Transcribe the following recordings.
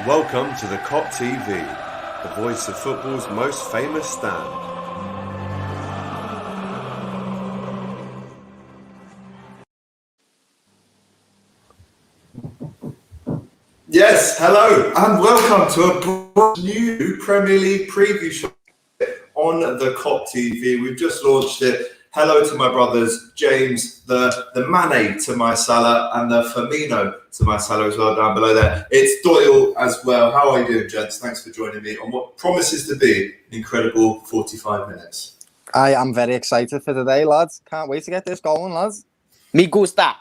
Welcome to the Kop TV, the voice of football's most famous stand. Yes, hello and welcome to a brand new Premier League preview show on the Kop TV. We've just launched it. Hello to my brothers, James, the Mane to my Salah, and the Firmino to my Salah as well down below there. It's Doyle as well. How are you doing, gents? Thanks for joining me on what promises to be an incredible 45 minutes. I am very excited for today, lads. Can't wait to get this going, lads. Me gusta.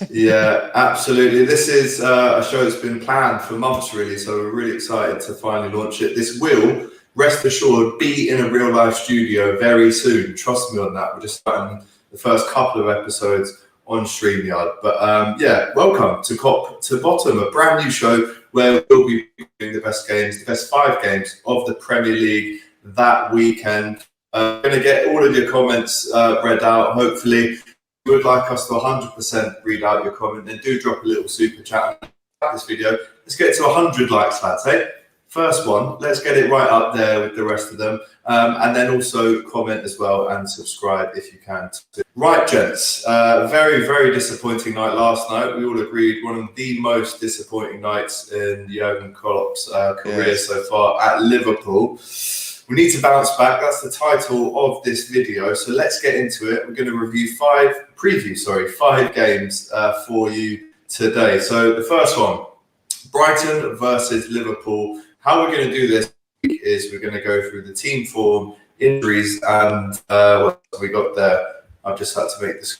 Yeah, absolutely. This is a show that's been planned for months, really, so we're really excited to finally launch it. This will, rest assured, be in a real-life studio very soon. Trust me on that. We're just starting the first couple of episodes on StreamYard. But yeah, welcome to Kop to Bottom, a brand new show where we'll be doing the best games, the best 5 games of the Premier League that weekend. I'm going to get all of your comments read out, hopefully. If you would like us to 100% read out your comment, then do drop a little super chat about this video. Let's get to 100 likes, lads, hey? First one, let's get it right up there with the rest of them. And then also comment as well and subscribe if you can. Right, gents. Very, very disappointing night last night. We all agreed one of the most disappointing nights in Jurgen Klopp's career so far at Liverpool. We need to bounce back. That's the title of this video. So let's get into it. We're going to review 5 games for you today. So the first one, Brighton versus Liverpool. How we're going to do this is we're going to go through the team form, injuries, and what we got there. I've just had to make this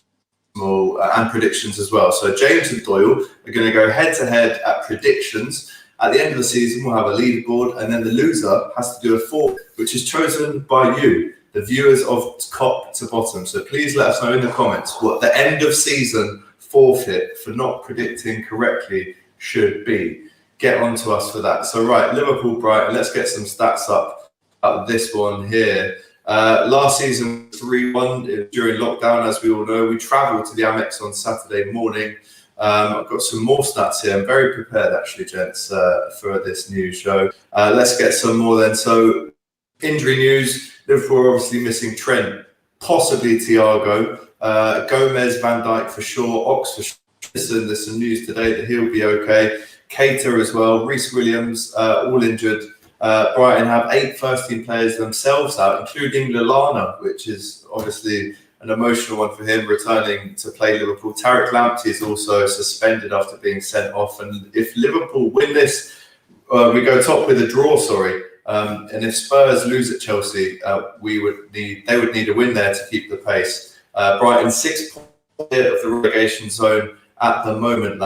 small and predictions as well. So James and Doyle are going to go head-to-head at predictions. At the end of the season, we'll have a leaderboard, and then the loser has to do a forfeit, which is chosen by you, the viewers of Kop to Bottom. So please let us know in the comments what the end of season forfeit for not predicting correctly should be. Get on to us for that. So right, Liverpool, Brighton, let's get some stats up at this one here. Last season, 3-1 during lockdown, as we all know. We travelled to the Amex on Saturday morning. I've got some more stats here. I'm very prepared, actually, gents, for this new show. Let's get some more then. So, injury news. Liverpool are obviously missing Trent, possibly Thiago, Gomez, Van Dijk for sure, Ox for sure. Listen, there's some news today that he'll be okay. Keita as well, Reece Williams, all injured. Brighton have 8 first-team players themselves out, including Lallana, which is obviously an emotional one for him, returning to play Liverpool. Tariq Lamptey is also suspended after being sent off. And if Liverpool win this, we go top with a draw, and if Spurs lose at Chelsea, they would need a win there to keep the pace. Brighton 6 points of the relegation zone at the moment.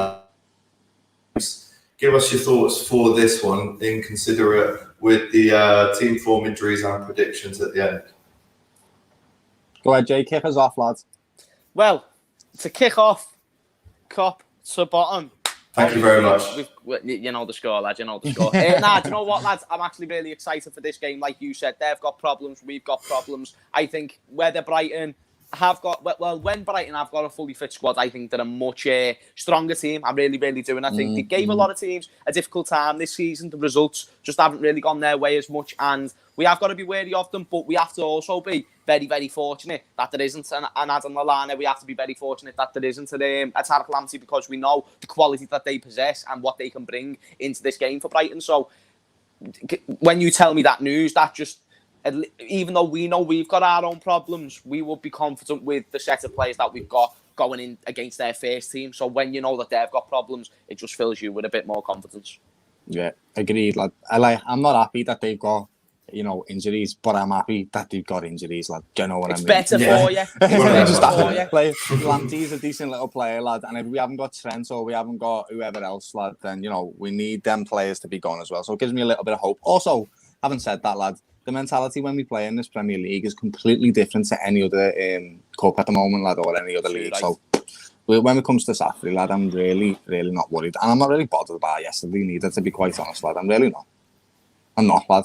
Give us your thoughts for this one, inconsiderate with the team form, injuries and predictions at the end. Go ahead, Jay. Kick us off, lads. Well, to kick off, Kop to Bottom. Thank you very much. You know the score, lads. You know the score. Do you know what, lads? I'm actually really excited for this game. Like you said, they've got problems. We've got problems. I think whether Brighton have got when Brighton have got a fully fit squad, I think they're a much stronger team. I really, really do. And I think they gave a lot of teams a difficult time this season. The results just haven't really gone their way as much, and we have got to be wary of them. But we have to also be very, very fortunate that there isn't an Adam Lallana. We have to be very fortunate that there isn't a Tariq Lamptey, because we know the quality that they possess and what they can bring into this game for Brighton. So when you tell me that news, that just, even though we know we've got our own problems, we will be confident with the set of players that we've got going in against their first team. So when you know that they've got problems, it just fills you with a bit more confidence. Yeah, agreed, lad. I'm not happy that they've got, injuries, but I'm happy that they've got injuries, lad. Do you know what I mean? It's better for you. It's better for you. Lamptey's a decent little player, lad. And if we haven't got Trent or we haven't got whoever else, lad, then, we need them players to be gone as well. So it gives me a little bit of hope. Also, having said that, lad, the mentality when we play in this Premier League is completely different to any other cup at the moment, lad, or any other league. Right. So when it comes to Saturday, lad, I'm really, really not worried. And I'm not really bothered about yesterday neither, to be quite honest, lad. I'm really not. I'm not, lad.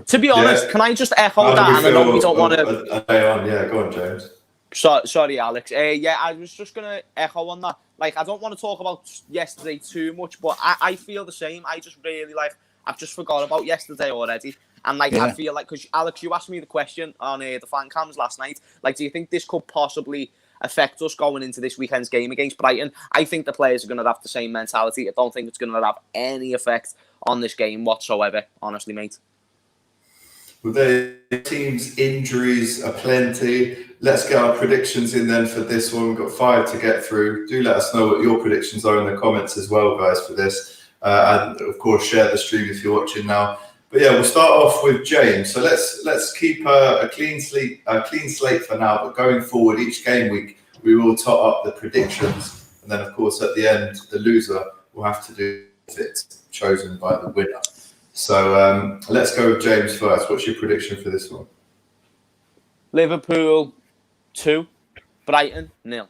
To be honest, can I just echo that? And I know we don't want to... Yeah, go on, James. Sorry, Alex. Yeah, I was just going to echo on that. Like, I don't want to talk about yesterday too much, but I feel the same. I just really, like, I've just forgot about yesterday already. And, like, I feel like, because, Alex, you asked me the question on the fan cams last night. Like, do you think this could possibly affect us going into this weekend's game against Brighton? I think the players are going to have the same mentality. I don't think it's going to have any effect on this game whatsoever, honestly, mate. Well, the team's injuries are plenty. Let's get our predictions in then for this one. We've got 5 to get through. Do let us know what your predictions are in the comments as well, guys, for this. And of course, share the stream if you're watching now. But yeah, we'll start off with James. So let's keep a clean slate for now. But going forward, each game week, we will tot up the predictions, and then of course at the end, the loser will have to do it, chosen by the winner. So let's go with James first. What's your prediction for this one? Liverpool 2, Brighton 0.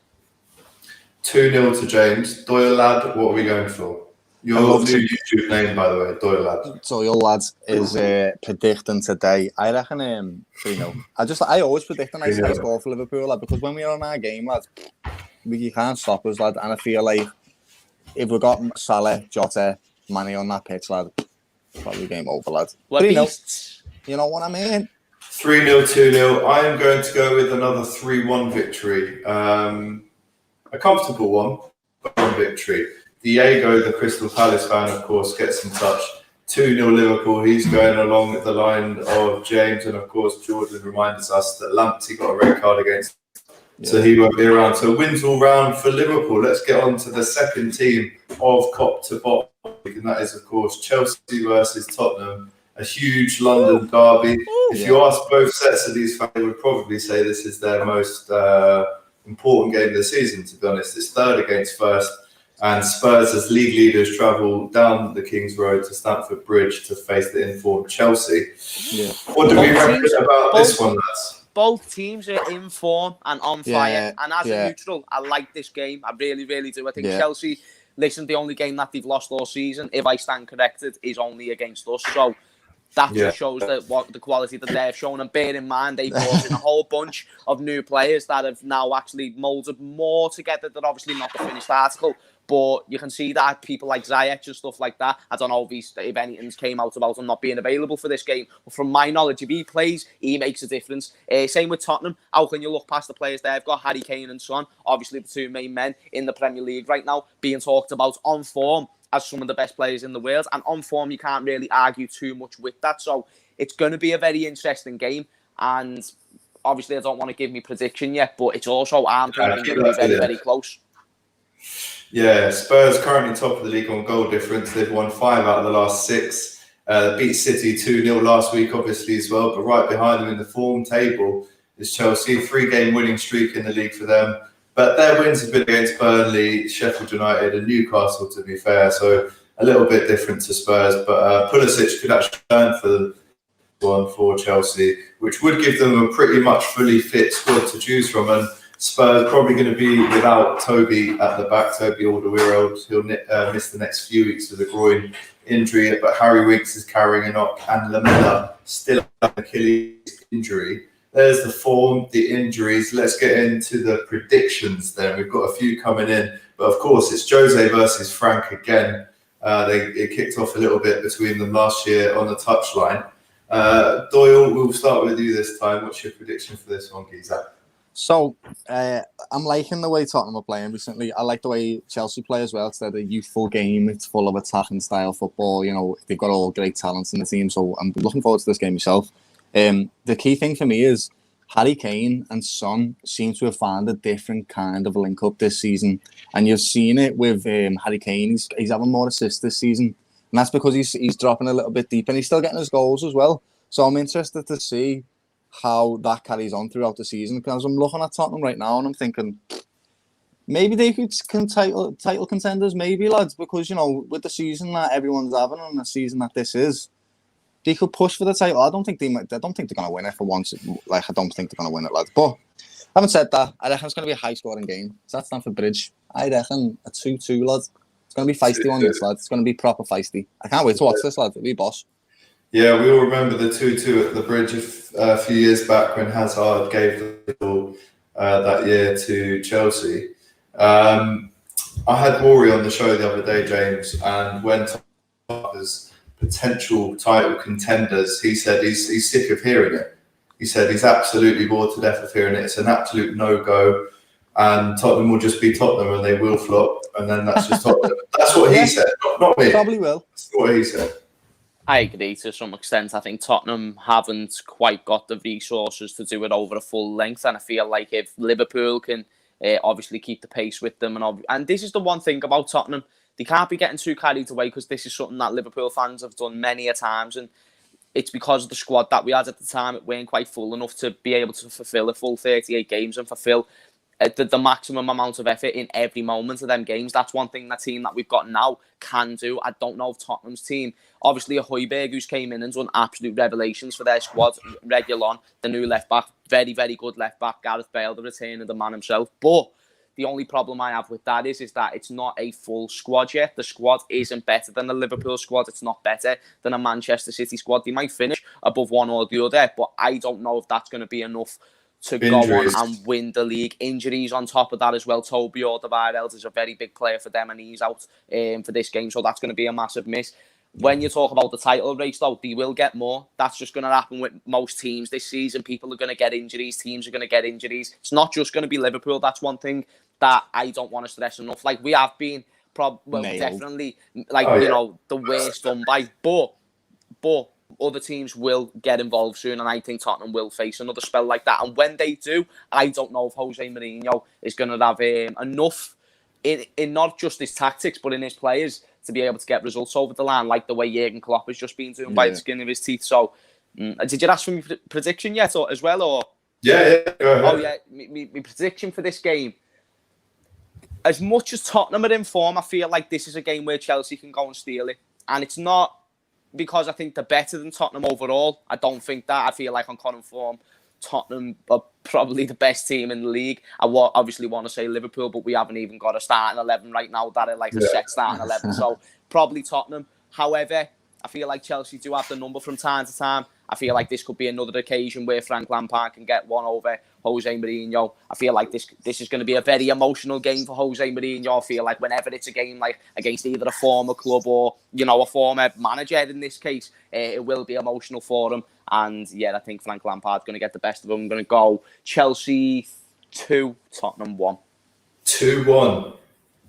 2-0 to James. Doyle lad, what are we going for? Your new YouTube name, by the way, Doyle lad. Doyle lad is predicting today. I reckon 3-0. I always predict a nice high score for Liverpool, lad, because when we're on our game, lad, you can't stop us, lad. And I feel like if we got Salah, Jota, Mane on that pitch, lad, probably game over, lad. 3-0. You know what I mean? 3-0, 2-0. I am going to go with another 3-1 victory. A comfortable one victory. Diego, the Crystal Palace fan, of course, gets in touch. 2-0 Liverpool. He's going along the line of James, and of course, Jordan reminds us that Lamptey got a red card against, so he won't be around. So wins all round for Liverpool. Let's get on to the second team of Kop to bottom, and that is, of course, Chelsea versus Tottenham. A huge London derby. If you ask both sets of these fans, they would probably say this is their most important game of the season, to be honest. It's third against first. And Spurs, as league leaders, travel down the King's Road to Stamford Bridge to face the informed Chelsea. Yeah. What do we reckon about this one, lads? Both teams are in form and on fire. And as a neutral, I like this game. I really, really do. I think Chelsea, listen, the only game that they've lost all season, if I stand corrected, is only against us. So that just shows that what the quality that they've shown. And bear in mind, they brought in a whole bunch of new players that have now actually moulded more together. They're obviously not the finished article, but you can see that people like Ziyech and stuff like that. I don't know if anything's came out about him not being available for this game. But from my knowledge, if he plays, he makes a difference. Same with Tottenham. How can you look past the players they've got? Harry Kane and Son, obviously the two main men in the Premier League right now, being talked about on form as some of the best players in the world. And on form, you can't really argue too much with that. So it's going to be a very interesting game. And obviously, I don't want to give me prediction yet, but it's also, I'm thinking, going to be very, very close. Yeah, Spurs currently top of the league on goal difference. They've won 5 out of the last 6. Beat City 2-0 last week, obviously, as well. But right behind them in the form table is Chelsea. 3-game winning streak in the league for them. But their wins have been against Burnley, Sheffield United and Newcastle, to be fair. So a little bit different to Spurs. But Pulisic could actually turn for Chelsea, which would give them a pretty much fully fit squad to choose from. And Spurs probably going to be without Toby at the back, Toby Alderweireld. He'll miss the next few weeks with a groin injury, but Harry Winks is carrying a knock and Lamella still an Achilles injury. There's the form, the injuries. Let's get into the predictions then. We've got a few coming in, but of course it's Jose versus Frank again. It kicked off a little bit between them last year on the touchline. Doyle, we'll start with you this time. What's your prediction for this one, Giza? So, I'm liking the way Tottenham are playing recently. I like the way Chelsea play as well. It's a youthful game. It's full of attacking style football. You know, they've got all great talents in the team. So I'm looking forward to this game myself. The key thing for me is Harry Kane and Son seem to have found a different kind of link-up this season. And you've seen it with Harry Kane. He's having more assists this season. And that's because he's dropping a little bit deep. And he's still getting his goals as well. So I'm interested to see how that carries on throughout the season, because I'm looking at Tottenham right now and I'm thinking maybe they could title contenders, maybe, lads, because, you know, with the season that everyone's having and the season that this is, they could push for the title. I don't think they're going to win it for once. Like, I don't think they're going to win it, lads. But having said that, I reckon it's going to be a high-scoring game. So that's Stamford Bridge. I reckon a 2-2, lads. It's going to be feisty on this, lads. It's going to be proper feisty. I can't wait to watch this, lads. It'll be boss. Yeah, we all remember the 2-2 at the Bridge a few years back when Hazard gave the that year to Chelsea. I had Rory on the show the other day, James, and when as potential title contenders, he said he's sick of hearing it. He said he's absolutely bored to death of hearing it. It's an absolute no-go, and Tottenham will just be Tottenham and they will flop, and then that's just Tottenham. That's what he said, not me. Probably will. That's what he said. I agree to some extent. I think Tottenham haven't quite got the resources to do it over a full length, and I feel like if Liverpool can obviously keep the pace with them, and this is the one thing about Tottenham, they can't be getting too carried away, because this is something that Liverpool fans have done many a times, and it's because of the squad that we had at the time. It weren't quite full enough to be able to fulfil a full 38 games and fulfil the maximum amount of effort in every moment of them games. That's one thing that team that we've got now can do. I don't know if Tottenham's team, obviously a Højbjerg who's came in and done absolute revelations for their squad, Reguilon, the new left back, very, very good left back, Gareth Bale, the return of the man himself. But the only problem I have with that is that it's not a full squad yet. The squad isn't better than the Liverpool squad. It's not better than a Manchester City squad. They might finish above one or the other, but I don't know if that's going to be enough to Injuries. go on and win the league. Injuries on top of that as well. Toby Alderweireld is a very big player for them, and he's out for this game, so that's going to be a massive miss. When you talk about the title race, though, they will get more. That's just going to happen with most teams this season. People are going to get injuries. Teams are going to get injuries. It's not just going to be Liverpool. That's one thing that I don't want to stress enough. Like, we have been definitely, like, you know, the worst done by. But other teams will get involved soon, and I think Tottenham will face another spell like that. And when they do, I don't know if Jose Mourinho is going to have enough in not just his tactics, but in his players to be able to get results over the line, like the way Jurgen Klopp has just been doing by the skin of his teeth. So, did you ask for my prediction yet, or as well, or? Yeah, go ahead. Oh yeah, my prediction for this game. As much as Tottenham are in form, I feel like this is a game where Chelsea can go and steal it, and it's not because I think they're better than Tottenham overall. I don't think that. I feel like on current form, Tottenham are probably the best team in the league. I obviously want to say Liverpool, but we haven't even got a starting 11 right now that are like a set starting 11. So probably Tottenham. However, I feel like Chelsea do have the number from time to time. I feel like this could be another occasion where Frank Lampard can get one over Jose Mourinho. I feel like this is going to be a very emotional game for Jose Mourinho. I feel like whenever it's a game like against either a former club or, you know, a former manager in this case, it will be emotional for him. And yeah, I think Frank Lampard's going to get the best of him. I'm going to go Chelsea 2, Tottenham 1. 2-1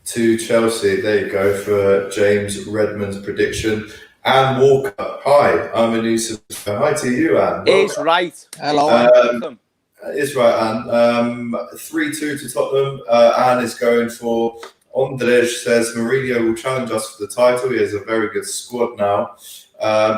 to Chelsea. There you go for James Redmond's prediction. Anne Walker, hi, I'm a new subscriber. Hi to you, Anne. Is right. Hello, welcome. Is right, Anne. 3-2 to Tottenham. Anne is going for Andrej, says Mourinho will challenge us for the title. He has a very good squad now.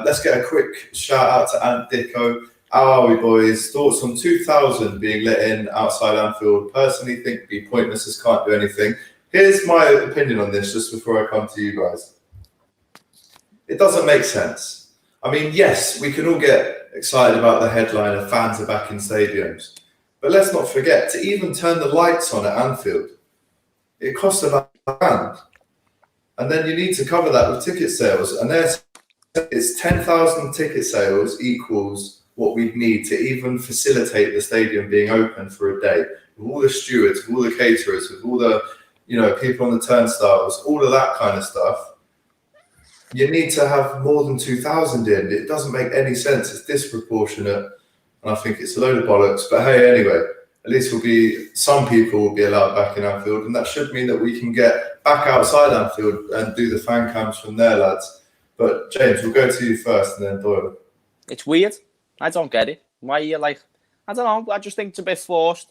Let's get a quick shout out to Ant Dicko. How are we, boys? Thoughts on 2,000 being let in outside Anfield? Personally, think it'd be pointless as can't do anything. Here's my opinion on this, just before I come to you guys. It doesn't make sense. I mean, yes, we can all get excited about the headline of fans are back in stadiums. But let's not forget, to even turn the lights on at Anfield, it costs about £1,000. And then you need to cover that with ticket sales. And it's 10,000 ticket sales equals what we'd need to even facilitate the stadium being open for a day. With all the stewards, with all the caterers, with all the, you know, people on the turnstiles, all of that kind of stuff. You need to have more than 2,000 in. It doesn't make any sense. It's disproportionate. And I think it's a load of bollocks. But hey, anyway, at least some people will be allowed back in Anfield. And that should mean that we can get back outside Anfield and do the fan cams from there, lads. But James, we'll go to you first and then Doyle. It's weird. I don't get it. Why are you like, I don't know. I just think it's a bit forced.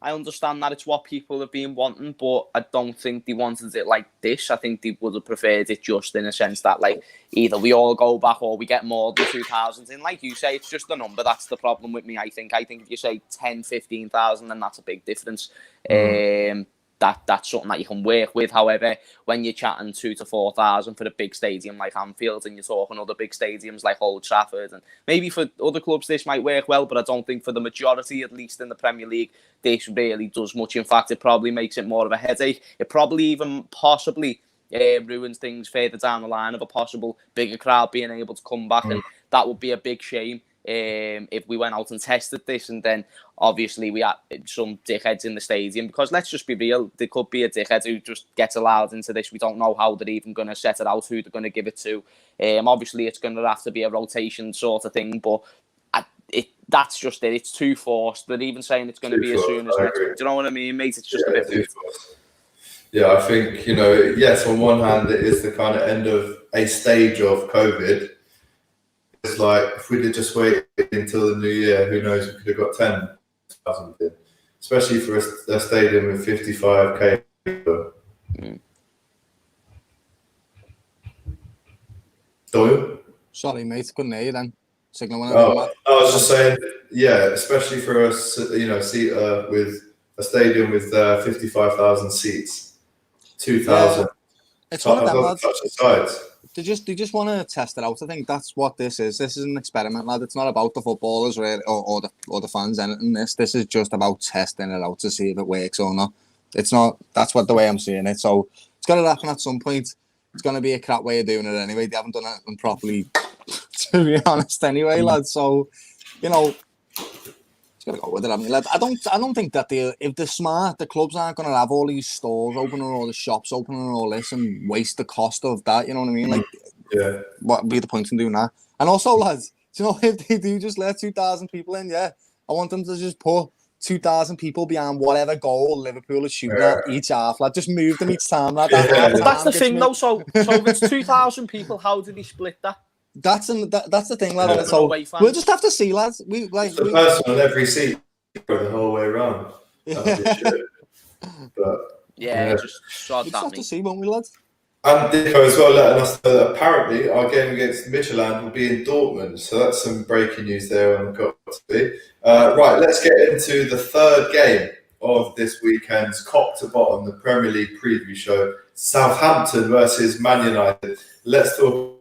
I understand that it's what people have been wanting, but I don't think they wanted it like this. I think they would have preferred it just in a sense that, like, either we all go back or we get more than 2,000. And like you say, it's just a number. That's the problem with me, I think. I think if you say 10, 15,000, then that's a big difference. That's something that you can work with. However, when you're chatting 2,000 to 4,000 for a big stadium like Anfield, and you're talking other big stadiums like Old Trafford, and maybe for other clubs this might work well, but I don't think for the majority, at least in the Premier League, this really does much. In fact, it probably makes it more of a headache. It probably even possibly ruins things further down the line of a possible bigger crowd being able to come back, and that would be a big shame. if we went out and tested this, and then obviously we had some dickheads in the stadium, because let's just be real, there could be a dickhead who just gets allowed into this. We don't know how they're even going to set it out, who they're going to give it to. Obviously it's going to have to be a rotation sort of thing, but that's just it. It's too forced. They're even saying it's going to be as soon as next week. Do you know what I mean, mate? It's just a bit too forced. Yeah, I think, yes, on one hand, it is the kind of end of a stage of COVID. It's like, if we'd have just waited until the new year, who knows, we could have got 10,000 in. Especially for a stadium with 55k. Doyle? Sorry, mate, couldn't hear you then. Signal went out. I was just saying, yeah, especially for a seat with a stadium with 55,000 seats. 2,000. It's one of them, lads. Sides. They just want to test it out. I think that's what this is. This is an experiment, lad. It's not about the footballers or the fans anything. This is just about testing it out to see if it works or not. It's not. That's what the way I'm seeing it. So it's got to happen at some point. It's going to be a crap way of doing it anyway. They haven't done it properly, to be honest. Anyway, lad. So it's got to go with it, haven't you, lad? I don't think that if they're smart, the clubs aren't going to have all these stores open and all the shops open and all this and waste the cost of that. You know what I mean? Like, what would be the point in doing that? And also, lads, if they do just let 2,000 people in, I want them to just put 2,000 people behind whatever goal Liverpool is shooting at each half, lad. Just move them each time, lad. But that's the thing, though. So if it's 2,000 people, how do they split that? That's the thing, lad. So we'll just have to see, lads. The person on every seat the whole way around. But just we'll have to see, won't we, lads? And Nico as well letting us know that apparently our game against Midtjylland will be in Dortmund. So that's some breaking news there on Kop TV. Right, let's get into the third game of this weekend's Kop to Bottom, the Premier League preview show. Southampton versus Man United. Let's talk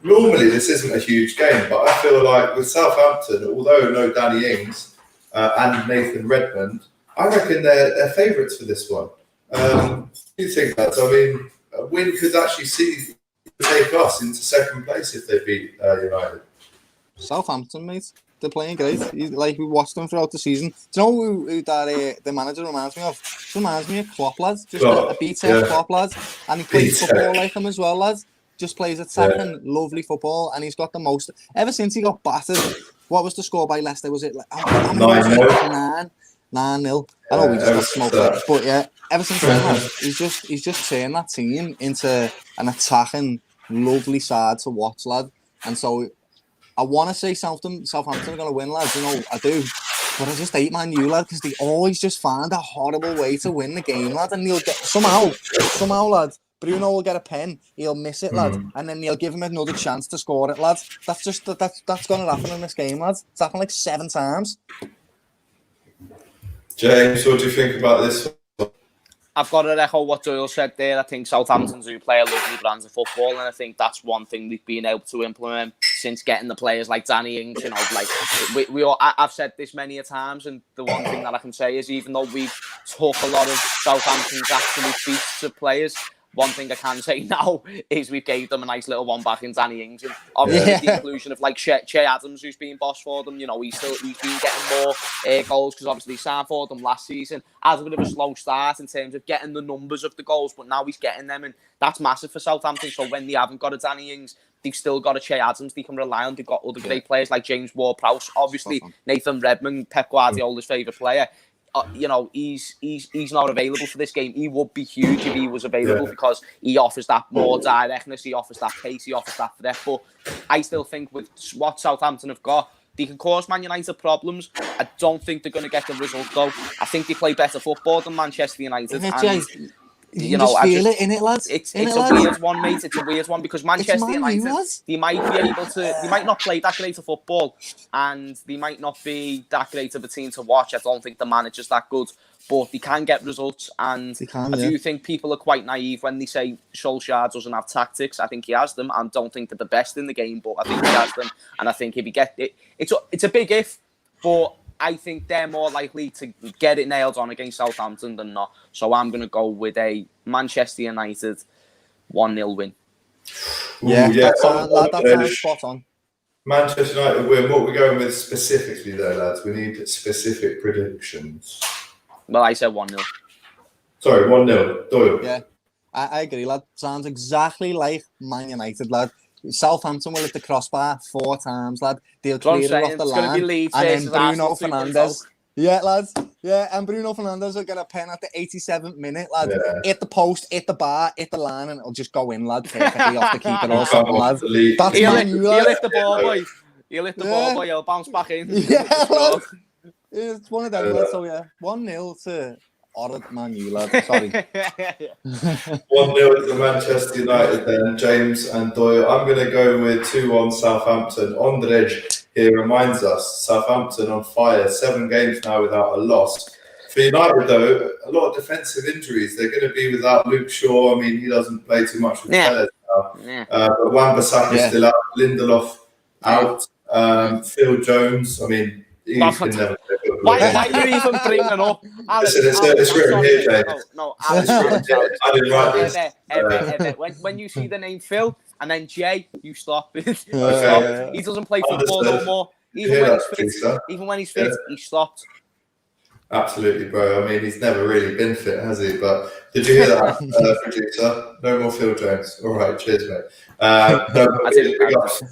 normally this isn't a huge game, but I feel like with Southampton, although no Danny Ings and Nathan Redmond, I reckon they're favourites for this one. Do you think that? A win could actually take us into second place if they beat United. Southampton, mate. They're playing great. We watched them throughout the season. Do you know who that the manager reminds me of? He reminds me of Klopp, lads. Just a B-tech Klopp, lads. And he plays football like him as well, lads. Just plays attacking, lovely football, and he's got the most. Ever since he got battered, what was the score by Leicester? Was it 9-0? 9-0. I know we just got smoked, but ever since then, he's just turned that team into an attacking, lovely side to watch, lad. And so I want to say Southampton are going to win, lads. I do. But I just hate Man U, lad, because they always just find a horrible way to win the game, lad. And they'll get somehow, lad. Bruno will get a pen. He'll miss it, lad, and then they'll give him another chance to score it, lads. That's going to happen in this game, lads. It's happened like 7 times. James, what do you think about this? I've got to echo what Doyle said there. I think Southampton do play a lovely brand of football, and I think that's one thing they've been able to implement since getting the players like Danny Ings. I've said this many a times, and the one thing that I can say is, even though we've took a lot of Southampton's absolute beasts of players, one thing I can say now is we gave them a nice little one back in Danny Ings, and obviously the inclusion of Che Adams, who's been boss for them. He's been getting more goals because obviously he signed for them last season. Has a bit of a slow start in terms of getting the numbers of the goals, but now he's getting them, and that's massive for Southampton. So when they haven't got a Danny Ings, they've still got a Che Adams they can rely on. They've got other great players like James Ward-Prowse, obviously Nathan Redmond, Pep Guardiola's favourite player. He's not available for this game. He would be huge if he was available because he offers that more directness, he offers that pace, he offers that threat. But I still think with what Southampton have got, they can cause Man United problems. I don't think they're going to get the result though. I think they play better football than Manchester United. You just feel it, innit, lads? It's a weird one, mate. It's a weird one because Manchester United, they might be able to, they might not play that great of football, and they might not be that great of a team to watch. I don't think the manager's that good, but they can get results, and I do think people are quite naive when they say Solskjaer doesn't have tactics. I think he has them, and don't think they're the best in the game, but I think he has them, and I think if he gets it, it's a big if, but I think they're more likely to get it nailed on against Southampton than not. So I'm going to go with a Manchester United 1-0 win. Yeah, yeah. that sounds spot on. Manchester United win. What we're going with specifically, though, lads? We need specific predictions. Well, I said 1-0. Sorry, 1-0. Doyle. Yeah, I agree, lad. Sounds exactly like Man United, lad. Southampton will hit the crossbar 4 times, lad. They'll clear it off the it's line. Going to be Leeds And then versus Bruno Arsenal 2.0. Fernandes. Yeah, lads. Yeah, and Bruno Fernandes will get a pen at the 87th minute, lad. Yeah. Hit the post, hit the bar, hit the line, and it'll just go in, lad, perfectly off the keeper or something, lad. That's He'll lad. hit the ball, boy. He'll hit the ball, boy. He'll bounce back in. Yeah, lad. It's one of them, lad. So, yeah, 1-0 to Orad Man U, lad. Sorry. 1-0 to Manchester United then, James and Doyle. I'm going to go with 2-1 Southampton. Ondrej here reminds us, Southampton on fire, 7 games now without a loss. For United, though, a lot of defensive injuries. They're going to be without Luke Shaw. I mean, he doesn't play too much with Tellez now. But Wan-Bissaka is still out, Lindelof out, Phil Jones. I mean, he can never play football. Why are you even bringing it up? Listen, it's written here, James. No, Alex, I didn't write this. When you see the name Phil and then Jay, you stop. He Okay. doesn't play football no more. Even when he's fit, he stopped. Absolutely, bro. I mean, he's never really been fit, has he? But did you hear that, producer? No more Phil Jones. All right, cheers, mate.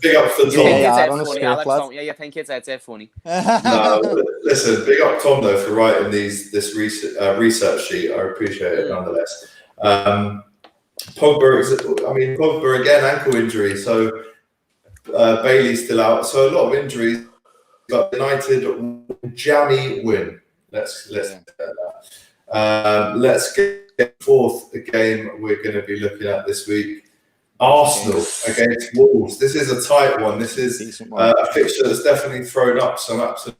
Big up for Tom. You think it's dead funny? No, listen, big up Tom though for writing this research sheet. I appreciate it nonetheless. Pogba again, ankle injury. So Bailey's still out. So a lot of injuries. But United jammy win. Let's get that. Let's get fourth game we're going to be looking at this week. Arsenal against Wolves. This is a tight one. This is a fixture that's definitely thrown up some absolute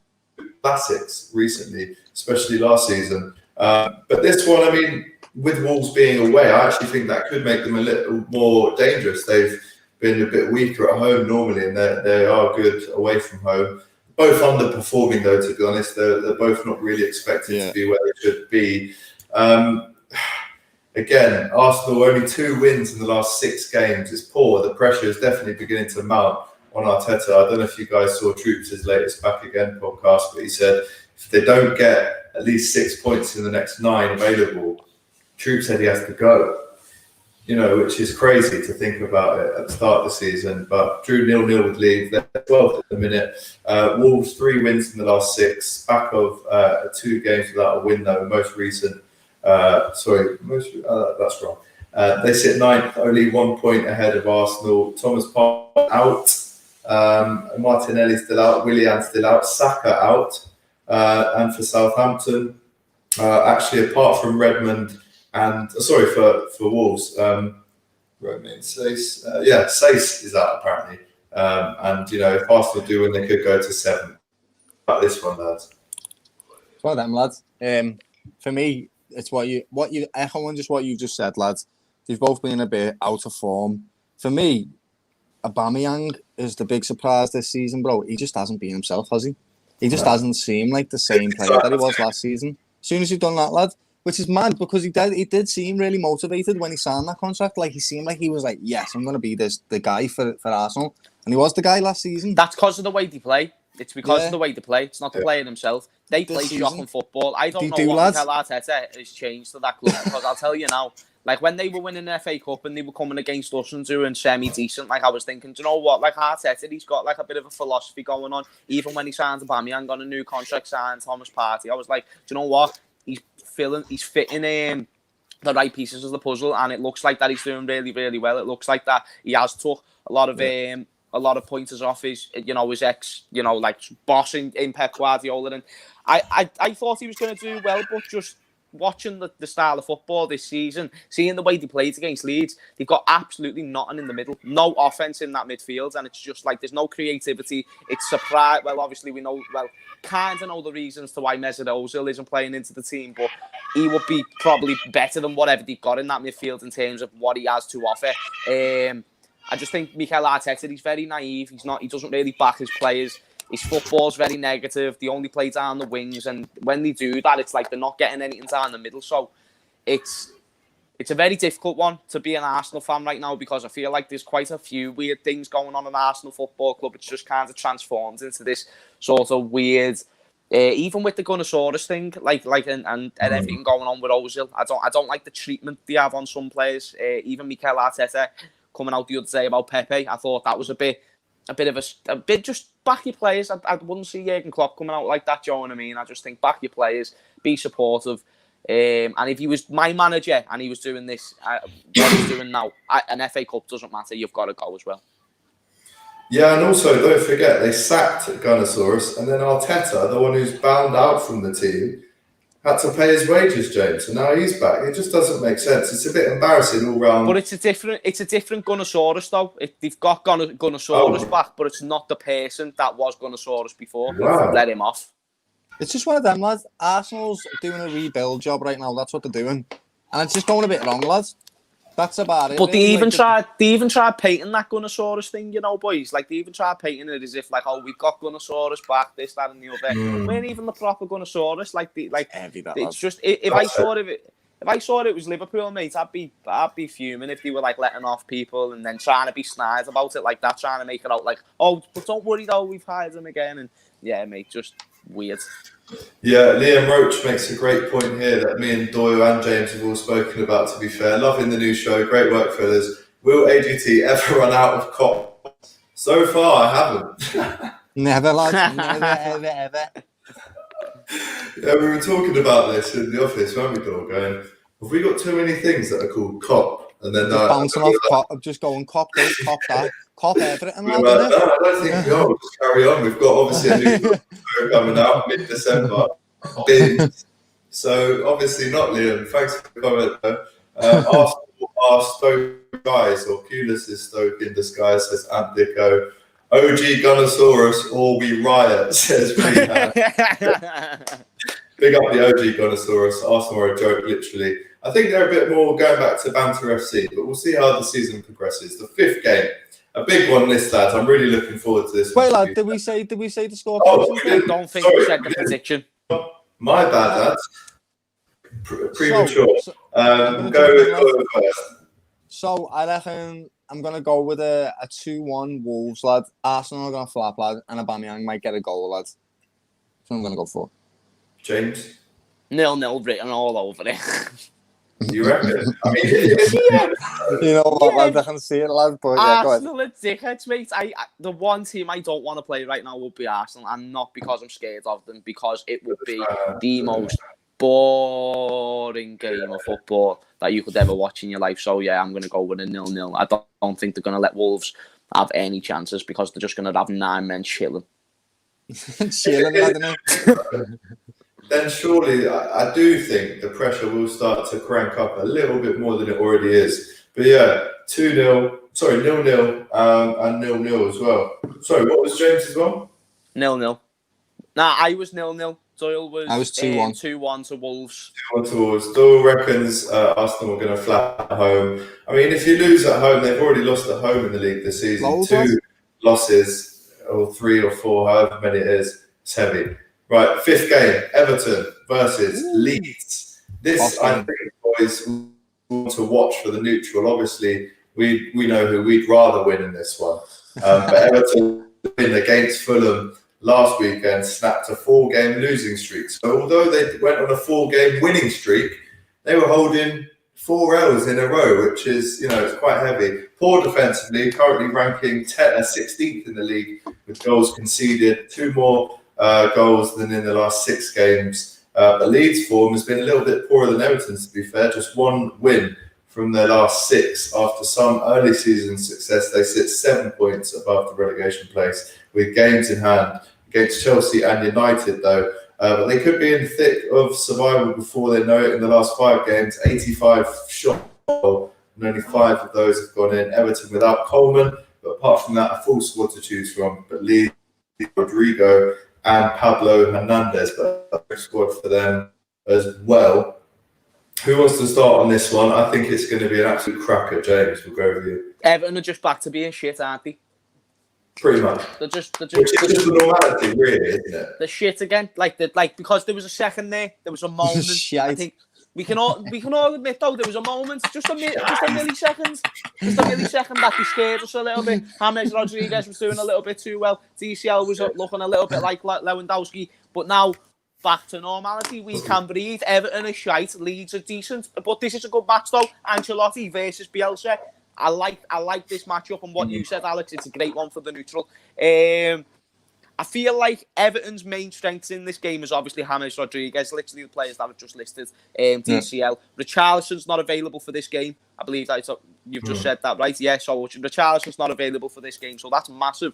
classics recently, especially last season. But this one, I mean, with Wolves being away, I actually think that could make them a little more dangerous. They've been a bit weaker at home normally, and they are good away from home. Both underperforming, though, to be honest. They're both not really expected to be where they should be. Again, Arsenal only 2 wins in the last 6 games. It's poor. The pressure is definitely beginning to mount on Arteta. I don't know if you guys saw Troops' latest Back Again podcast, but he said if they don't get at least 6 points in the next 9 available, Troops said he has to go. You know, which is crazy to think about it at the start of the season. But drew 0-0 with Leeds. They're 12th at the minute. Wolves 3 wins in the last 6. Back of 2 games without a win, though. Most recent. That's wrong. They sit 9th, only 1 point ahead of Arsenal. Thomas Partey out. Martinelli still out. Willian still out. Saka out. And for Southampton, actually, apart from Redmond. And for Wolves, Sace is out apparently. And you know, if Arsenal do win, they could go to 7th. But this one, lads. It's one of them, lads. For me, it's what you echo on just what you just said, lads. They've both been a bit out of form. For me, Aubameyang is the big surprise this season, bro. He just hasn't been himself, has he? He just hasn't seemed like the same player that he was last season. As soon as you've done that, lad. Which is mad because he did seem really motivated when he signed that contract. Like he seemed like he was like, yes, I'm going to be the guy for Arsenal. And he was the guy last season. That's because of the way they play. It's because of the way they play. It's not the player himself. They play shocking football. I don't know what Mikel Arteta has changed to that club because I'll tell you now, like when they were winning the FA Cup and they were coming against us and doing semi-decent, like I was thinking, do you know what? Like Arteta, he's got like a bit of a philosophy going on. Even when he signed Aubameyang on a new contract, signed Thomas Partey, I was like, do you know what? He's fitting the right pieces of the puzzle, and it looks like that he's doing really, really well. It looks like that he has took a lot of pointers off his ex, like boss in Pep Guardiola, and I thought he was going to do well, but just watching the style of football this season, seeing the way they played against Leeds, they've got absolutely nothing in the middle, no offense in that midfield, and it's just like there's no creativity. It's surprise. Well, obviously we know kind of know the reasons to why Mesut Ozil isn't playing into the team, but he would be probably better than whatever they've got in that midfield in terms of what he has to offer. I just think Mikel Arteta, he's very naive. He doesn't really back his players. His football's very negative. They only play down the wings, and when they do that, it's like they're not getting anything down the middle. So it's it's a very difficult one to be an Arsenal fan right now because I feel like there's quite a few weird things going on in Arsenal Football Club. It's just kind of transformed into this sort of weird, even with the Gunnosaurus thing, and everything going on with Ozil. I don't like the treatment they have on some players. Even Mikel Arteta coming out the other day about Pepe, I thought that was a bit just back your players. I wouldn't see Jurgen Klopp coming out like that. Do you know what I mean? I just think back your players, be supportive. And if he was my manager and he was doing this, what he's doing now, an FA Cup doesn't matter. You've got to go as well. Yeah, and also don't forget they sacked Gunnosaurus, and then Arteta, the one who's bound out from the team, had to pay his wages, James. So now he's back. It just doesn't make sense. It's a bit embarrassing all round. But it's a different Gunnosaurus though. They've got Gunnosaurus back, but it's not the person that was Gunnosaurus before. Wow. Let him off. It's just one of them, lads. Arsenal's doing a rebuild job right now. That's what they're doing, and it's just going a bit wrong, lads. That's about it. But they even tried painting that Gunnosaurus thing, you know, boys. Like they even tried painting it as if like, oh, we've got Gunnosaurus back, this, that, and the other. We ain't even the proper Gunnosaurus. It's just if I saw it was Liverpool, mate, I'd be fuming if they were like letting off people and then trying to be snide about it like that, trying to make it out like, oh, but don't worry though, we've hired him again, and yeah, mate, just weird. Yeah, Liam Roach makes a great point here that me and Doyle and James have all spoken about, to be fair. Loving the new show. Great work, fellas. Will AGT ever run out of Kop? So far, I haven't. Never, lads. Never, ever. Yeah, we were talking about this in the office, weren't we, Doyle? Going, have we got too many things that are called Kop? And then bouncing off Kop, just going Kop this, Kop that, Kop Everton. No, I don't think we are. We'll just carry on. We've got obviously a new show coming out mid-December. So obviously not Liam. Thanks for the comment though. Arsenal are Stoke guys, or Pulis is Stoke in disguise, says Antico. OG Gunnosaurus or we riot, says Freehand. Big up the OG Gunnosaurus. Arsenal are a joke, literally. I think they're a bit more going back to Banter FC, but we'll see how the season progresses. The fifth game, a big one, this lads. I'm really looking forward to this. Wait, lad, did we say the score? I don't think we said the prediction. My bad, lads. Premature. Go first. So I reckon I'm gonna go with a 2-1 Wolves, lad. Arsenal are gonna flap, lad, and Aubameyang might get a goal, lad. So I'm gonna go for James. 0-0 written all over it. You reckon? I mean, you know what, lads? I can see it, lad. But yeah, Arsenal are dickheads, mate. The one team I don't want to play right now would be Arsenal, and not because I'm scared of them, because it would be the most boring game of football that you could ever watch in your life. So yeah, I'm going to go with a 0-0. I don't think they're going to let Wolves have any chances because they're just going to have 9 men chilling. Chilling, I don't know. Then surely I do think the pressure will start to crank up a little bit more than it already is. But yeah, 2-0, sorry, 0-0, and 0-0 as well. Sorry, what was James as well? 0-0. Nah, I was 0-0. Doyle was, I was 2-1. 2-1 to Wolves. 2-1 to Wolves. Doyle reckons Arsenal are going to flap at home. I mean, if you lose at home, they've already lost at home in the league this season. Loads 2 losses, or 3 or 4, however many it is. It's heavy. Right, fifth game, Everton versus Leeds. This, I think, boys, want to watch for the neutral. Obviously, we know who we'd rather win in this one. But Everton win against Fulham last weekend, snapped a 4-game losing streak. So although they went on a 4-game winning streak, they were holding 4 L's in a row, which is, it's quite heavy. Poor defensively, currently ranking 16th in the league with goals conceded, 2 more goals than in the last 6 games. But Leeds' form has been a little bit poorer than Everton's, to be fair. Just 1 win from their last 6. After some early season success, they sit 7 points above the relegation place with games in hand against Chelsea and United, though. But they could be in the thick of survival before they know it. In the last 5 games, 85 shots, and only 5 of those have gone in. Everton without Coleman, but apart from that, a full squad to choose from. But Leeds, Rodrigo, and Pablo Hernandez, but a squad for them as well. Who wants to start on this one? I think it's going to be an absolute cracker. James, we'll go with you. Everton are just back to being shit, aren't they? Pretty much. They're just Which is just the normality, really, isn't it? The shit again. Like because there was a second there was a moan. I think we can all admit though there was a moment, just a millisecond that he scared us a little bit. James Rodriguez was doing a little bit too well. DCL was looking a little bit like Lewandowski, but now back to normality. We can breathe. Everton are shite. Leeds are decent, but this is a good match though. Ancelotti versus Bielsa. I like this matchup, and what you said, Alex, it's a great one for the neutral. I feel like Everton's main strengths in this game is obviously James Rodriguez, literally the players that I've just listed. DCL. Richarlison's not available for this game. I believe that you've just said that, right? Yeah, so Richarlison's not available for this game, so that's massive.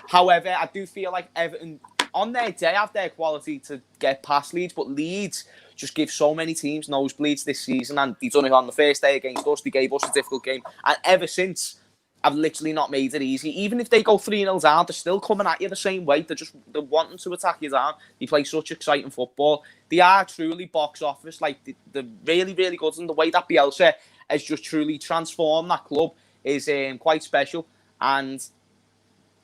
However, I do feel like Everton, on their day, have their quality to get past Leeds, but Leeds just give so many teams nosebleeds this season, and they've done it on the first day against us. They gave us a difficult game, and ever since, I've literally not made it easy. Even if they go 3-0 down, they're still coming at you the same way. They're wanting to attack you down. They play such exciting football. They are truly box office. Like, they're really, really good. And the way that Bielsa has just truly transformed that club is quite special. And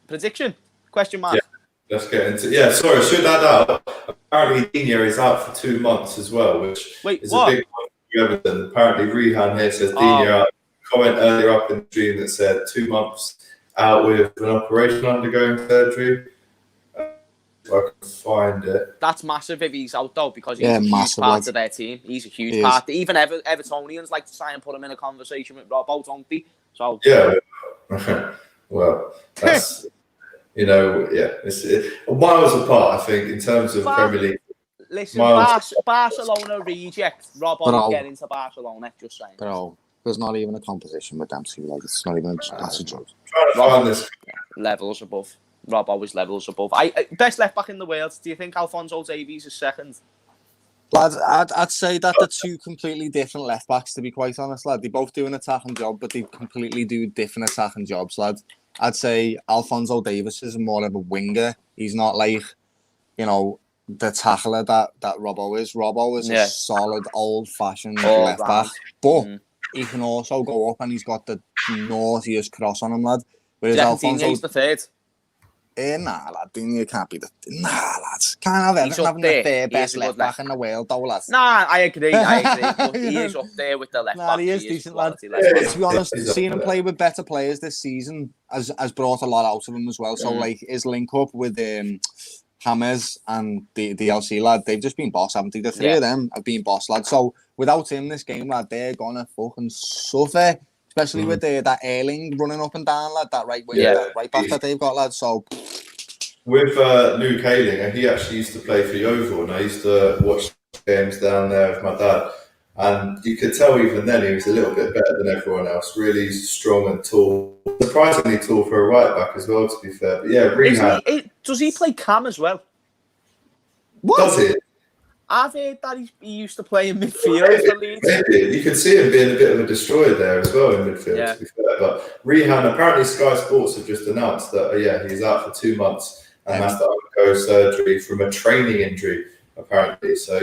prediction? Question mark. Yeah, let's get into it. Yeah, sorry, should add out. Apparently, Digne is out for 2 months as well, which is a big one for Everton. Apparently, Rehan here says Digne out. Comment earlier up in the stream that said 2 months out with an operation undergoing surgery. If I can find it. That's massive if he's out though, because he's a huge part of their team. He's a huge part. Even Evertonians like to try and put him in a conversation with Robbo, don't they? So yeah, well, that's it's miles apart. I think in terms of Premier League. Listen, Barcelona reject. Robbo will get into Barcelona. Just saying. Bro. There's not even a competition with them two. Like, it's not even that's a joke. Trying to find this. Levels above. Rob always levels above. Best left back in the world. Do you think Alphonso Davies is second? Lad, I'd say that they're two completely different left backs, to be quite honest, lad. They both do an attacking job, but they completely do different attacking jobs, lad. I'd say Alphonso Davies is more of a winger. He's not like, the tackler that Robbo is. Robbo is a solid, old-fashioned left back. But he can also go up, and he's got the naughtiest cross on him, lad. Whereas Alphonso's the third. Nah, lad, Digne can't be the... Nah, lads. Can't have Everton having the third best left back in the world, though, lads. Nah, I agree. But he is up there with the left back. He is decent, lad. To be honest, seeing him play with better players this season has brought a lot out of him as well. So, like, his link-up with James and the DLC, lad, they've just been boss, haven't they? The three of them have been boss, lad. So, without him this game, lad, they're going to fucking suffer. Especially with that Erling running up and down, lad, that right wing, that right back that they've got, lad. So with Luke Ayling, he actually used to play for Yeovil, and I used to watch games down there with my dad. And you could tell even then he was a little bit better than everyone else. Really strong and tall, surprisingly tall for a right back as well, to be fair. But yeah, Rehan. Does he play Cam as well? What? Does he? I've heard that he used to play in midfield for Leeds. Maybe. You could see him being a bit of a destroyer there as well in midfield, to be fair. But Rehan, apparently Sky Sports have just announced that, he's out for 2 months and has to undergo surgery from a training injury, apparently. So,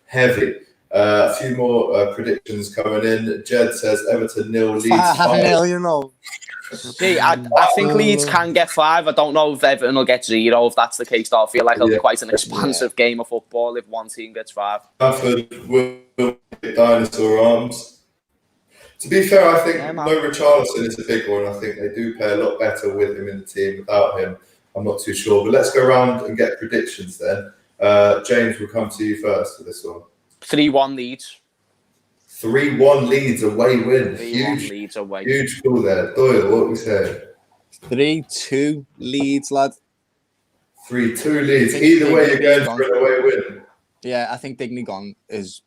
heavy. A few more predictions coming in. Jed says Everton 0, Leeds 5. See, I think Leeds can get 5. I don't know if Everton will get 0. If that's the case, though, I feel like it'll be quite an expansive game of football if one team gets 5. Trafford will get dinosaur arms. To be fair, I think no Richarlison is a big one. I think they do play a lot better with him in the team. Without him, I'm not too sure. But let's go around and get predictions then. James, we'll come to you first for this one. 3-1 Leeds. 3-1 Leeds away win. 3-1 Leeds away. Huge goal there. Doyle, what we say? 3-2 Leeds, lad. 3-2 Leeds. Either way, you're going for an away win. Yeah, I think Digne gone is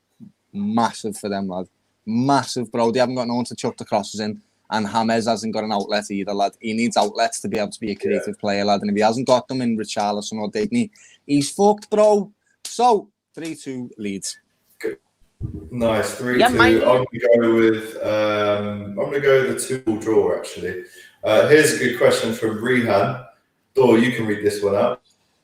massive for them, lad. Massive, bro. They haven't got no one to chuck the crosses in. And James hasn't got an outlet either, lad. He needs outlets to be able to be a creative player, lad. And if he hasn't got them in Richarlison or Digne, he's fucked, bro. So, 3-2 Leeds. Nice, 3-2. I'm gonna go with the 2-2 draw. Actually, here's a good question from Rehan. Dor, you can read this one out.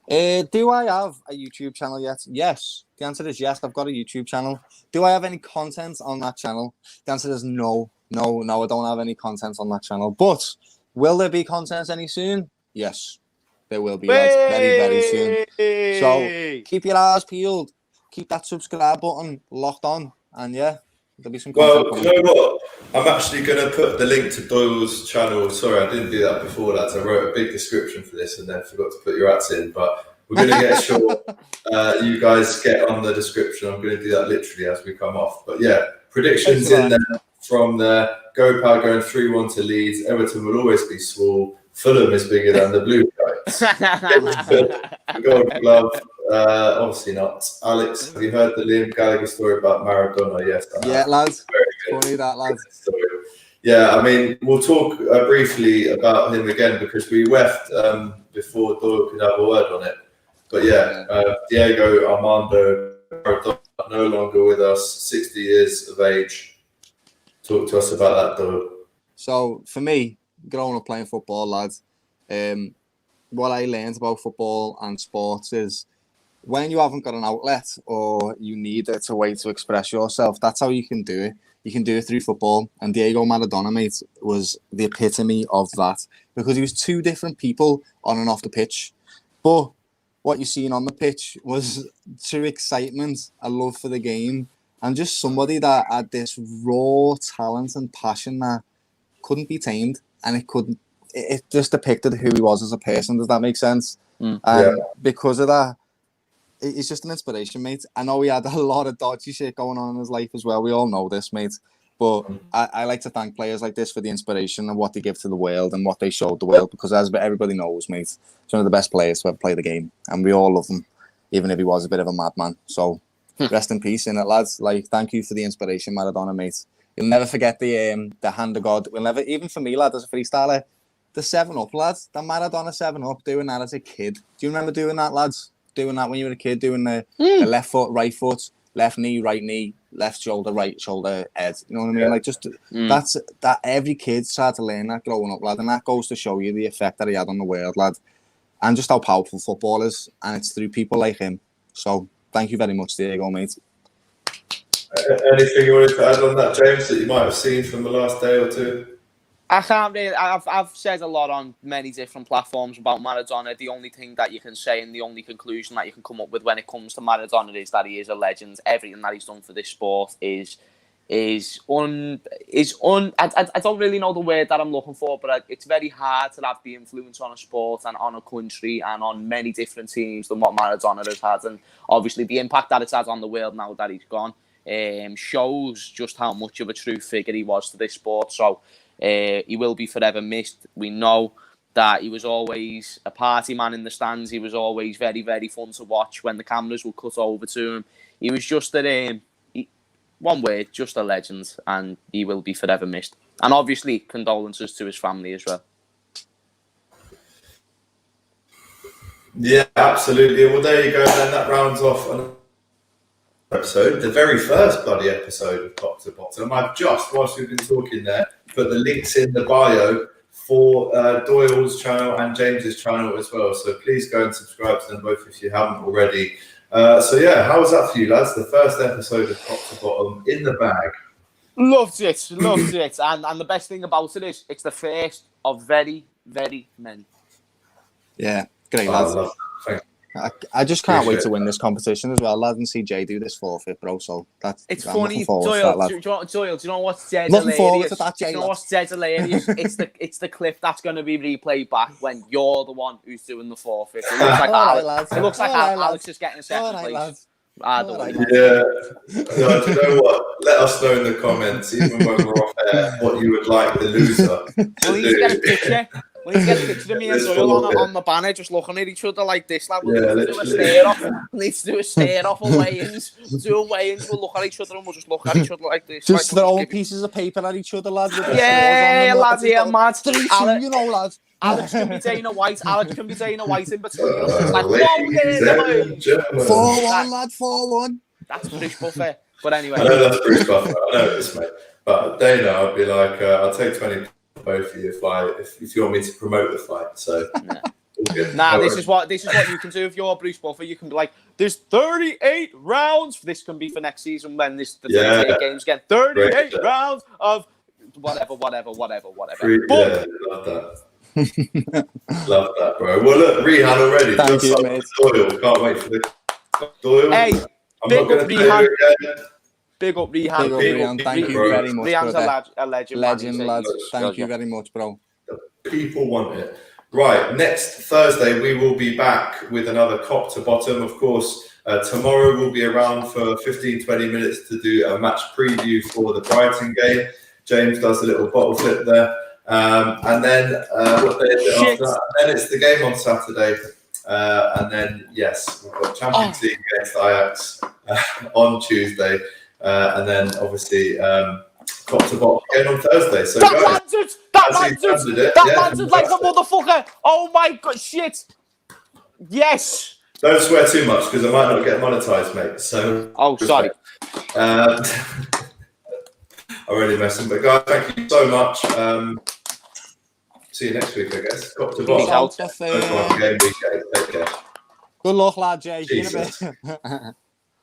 Do I have a YouTube channel yet? Yes. The answer is yes. I've got a YouTube channel. Do I have any content on that channel? The answer is no. No, I don't have any content on that channel. But will there be content any soon? Yes, there will be. Lads, very, very soon. So keep your eyes peeled. Keep that subscribe button locked on, and yeah, there'll be some Well, content you coming. know what? I'm actually going to put the link to Doyle's channel. Sorry, I didn't do that before, lads. I wrote a big description for this and then forgot to put your ads in. But we're going to get sure you guys get on the description. I'm going to do that literally as we come off. But yeah, predictions in there from there. Go Power going 3-1 to Leeds. Everton will always be small. Fulham is bigger than the Blue Coats. Gold glove. Obviously not. Alex, have you heard the Liam Gallagher story about Maradona? Yes. Yeah, lads. Funny that, lads. Yeah, I mean, we'll talk briefly about him again because we left before Doyle could have a word on it. But yeah, Diego Armando Maradona no longer with us, 60 years of age. Talk to us about that, Doyle. So for me, growing up playing football, lads, what I learned about football and sports is when you haven't got an outlet or you need it a way to express yourself, that's how you can do it. You can do it through football. And Diego Maradona, mate, was the epitome of that because he was two different people on and off the pitch. But what you seen on the pitch was true excitement, a love for the game, and just somebody that had this raw talent and passion that couldn't be tamed, and it just depicted who he was as a person. Does that make sense? And because of that, it's just an inspiration, mate. I know he had a lot of dodgy shit going on in his life as well. We all know this, mate. But I like to thank players like this for the inspiration and what they give to the world and what they showed the world. Because as everybody knows, mate, he's one of the best players to ever play the game, and we all love him, even if he was a bit of a madman. So rest in peace, innit, lads. Like, thank you for the inspiration, Maradona, mate. You'll never forget the hand of God. We'll never, even for me, lad, as a freestyler, the 7-Up, lads. The Maradona 7-Up, doing that as a kid. Do you remember doing that, lads? Doing that when you were a kid, doing the left foot, right foot, left knee, right knee, left shoulder, right shoulder, head. You know what I mean? Like, just that's that every kid started to learn that growing up, lad. And that goes to show you the effect that he had on the world, lad. And just how powerful football is. And it's through people like him. So thank you very much, Diego, mate. Anything you wanted to add on that, James, that you might have seen from the last day or two? I can't really. I've said a lot on many different platforms about Maradona. The only thing that you can say and the only conclusion that you can come up with when it comes to Maradona is that he is a legend. Everything that he's done for this sport is I don't really know the word that I'm looking for, but it's very hard to have the influence on a sport and on a country and on many different teams than what Maradona has had. And obviously the impact that it's had on the world now that he's gone shows just how much of a true figure he was to this sport. So he will be forever missed. We know that he was always a party man in the stands. He was always very, very fun to watch when the cameras would cut over to him. He was just one word, just a legend, and he will be forever missed. And obviously, condolences to his family as well. Yeah, absolutely. Well, there you go. Then that rounds off an episode, the very first bloody episode of Top to Bottom. I've just, whilst we've been talking there, put the links in the bio for Doyle's channel and James's channel as well. So please go and subscribe to them both if you haven't already. So yeah, how was that for you, lads? The first episode of Top to Bottom in the bag. Loved it. And the best thing about it is it's the first of very, very many. Yeah, great, lads. I just can't wait to win this competition as well, lad, and see Jay do this forfeit, bro. So I'm funny, Doyle. Do you know what's dead looking hilarious? Forward to that, Jay, do you know what's dead hilarious? It's the clip that's going to be replayed back when you're the one who's doing the forfeit. It looks like Alex is getting a second place. Lads. Yeah. No, do you know what? Let us know in the comments, even when we're off air, what you would like the loser to do. Get a picture. We need to get a picture of me and Doyle on the banner, just looking at each other like this. Like, we'll do a stare off. We need to do a stare off of weigh-ins. We'll do a weigh-ins. We'll look at each other and we'll just look at each other like this. Just throwing pieces of paper at each other, lads. Yeah, lads, yeah, mad. 3-2, you know, lads. Alex can be Dana White. Alex can be Dana White in between us. It's like, 4-1, lad, 4-1. That's Bruce Buffer. But anyway. I know that's Bruce Buffer. I know this, mate. But Dana, I'd be like, I'll take 20 both of you if you want me to promote the fight. So this is what you can do if you're Bruce Buffer. You can be like, there's 38 rounds. This can be for next season when the 38 games again. 38 rounds of whatever. Yeah, love that. Love that, bro. Well, look, Rehan already. Thank you, mate. Doyle. Can't wait for the Doyle. Hey, I'm not going to say it again. Big up Rehan. Big up, Rehan. Thank you very much, Rehan's brother. a legend. Legend, man. lads. Thank you very much, bro. People want it. Right, next Thursday we will be back with another Kop to Bottom. Of course, tomorrow we'll be around for 15-20 minutes to do a match preview for the Brighton game. James does a little bottle flip there. And then what day is it after that? And then it's the game on Saturday. And then, yes, we've got Champions League against Ajax on Tuesday. And then, obviously, Kop to Bottom again on Thursday. So, That landed like a motherfucker. Oh, my God, shit. Yes. Don't swear too much because I might not get monetized, mate. So, sorry. I'm really messing. But, guys, thank you so much. See you next week, I guess. Kop to Bottom. Game week 8. Take care. Good luck, lad, Jay. See you in a bit.